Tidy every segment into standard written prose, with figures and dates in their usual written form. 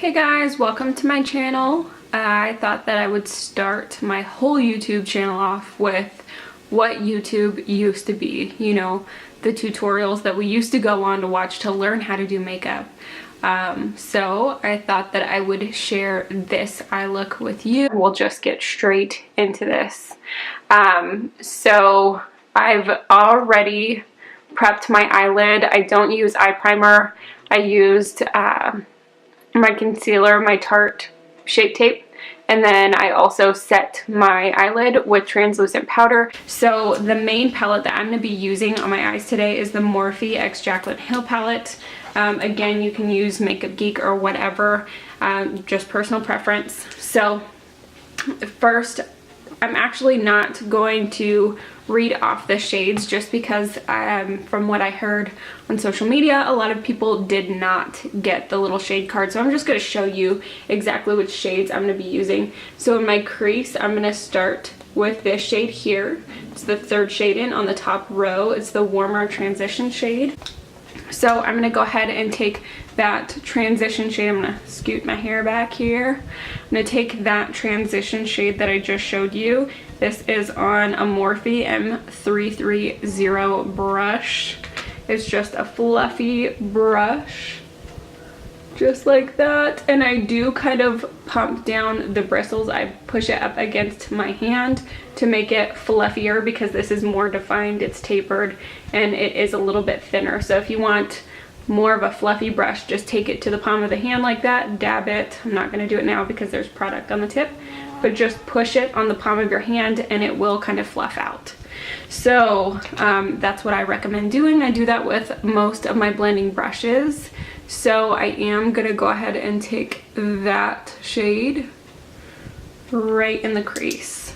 Hey guys, welcome to my channel. I thought that I would start my whole YouTube channel off with what YouTube used to be. You know, the tutorials that we used to go on to watch to learn how to do makeup. So I thought that I would share this eye look with you. We'll just get straight into this. So I've already prepped my eyelid. I don't use eye primer. I used my concealer, my Tarte Shape Tape, and then I also set my eyelid with translucent powder. So the main palette that I'm going to be using on my eyes today is the Morphe x Jaclyn Hill palette. Again, you can use Makeup Geek or whatever, just personal preference. So first, I'm actually not going to read off the shades just because from what I heard on social media, a lot of people did not get the little shade card. So I'm just going to show you exactly which shades I'm going to be using. So in my crease, I'm going to start with this shade here. It's the third shade in on the top row. It's the warmer transition shade. So I'm going to go ahead and take that transition shade. I'm going to scoot my hair back here. I'm going to take that transition shade that I just showed you. This is on a Morphe M330 brush. It's just a fluffy brush, just like that. And I do kind of pump down the bristles. I push it up against my hand to make it fluffier because this is more defined, it's tapered, and it is a little bit thinner. So if you want more of a fluffy brush, just take it to the palm of the hand like that, dab it. I'm not going to do it now because there's product on the tip, but just push it on the palm of your hand and it will kind of fluff out. So that's what I recommend doing. I do that with most of my blending brushes. So I am going to go ahead and take that shade right in the crease.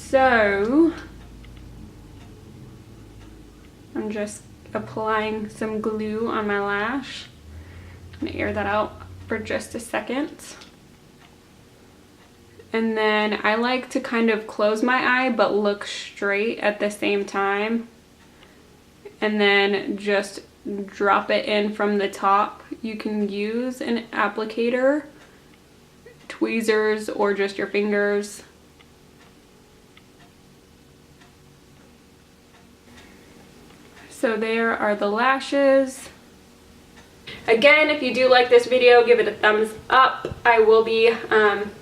So I'm just applying some glue on my lash. I'm gonna air that out for just a second. And then I like to kind of close my eye but look straight at the same time. And then just drop it in from the top. You can use an applicator, tweezers, or just your fingers. So there are the lashes. Again, if you do like this video, give it a thumbs up. I will be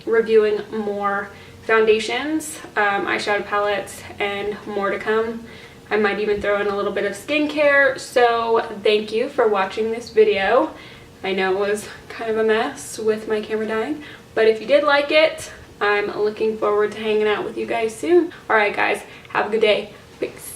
reviewing more foundations, eyeshadow palettes, and more to come. I might even throw in a little bit of skincare. So thank you for watching this video. I know it was kind of a mess with my camera dying, but if you did like it, I'm looking forward to hanging out with you guys soon. All right, guys, have a good day. Peace.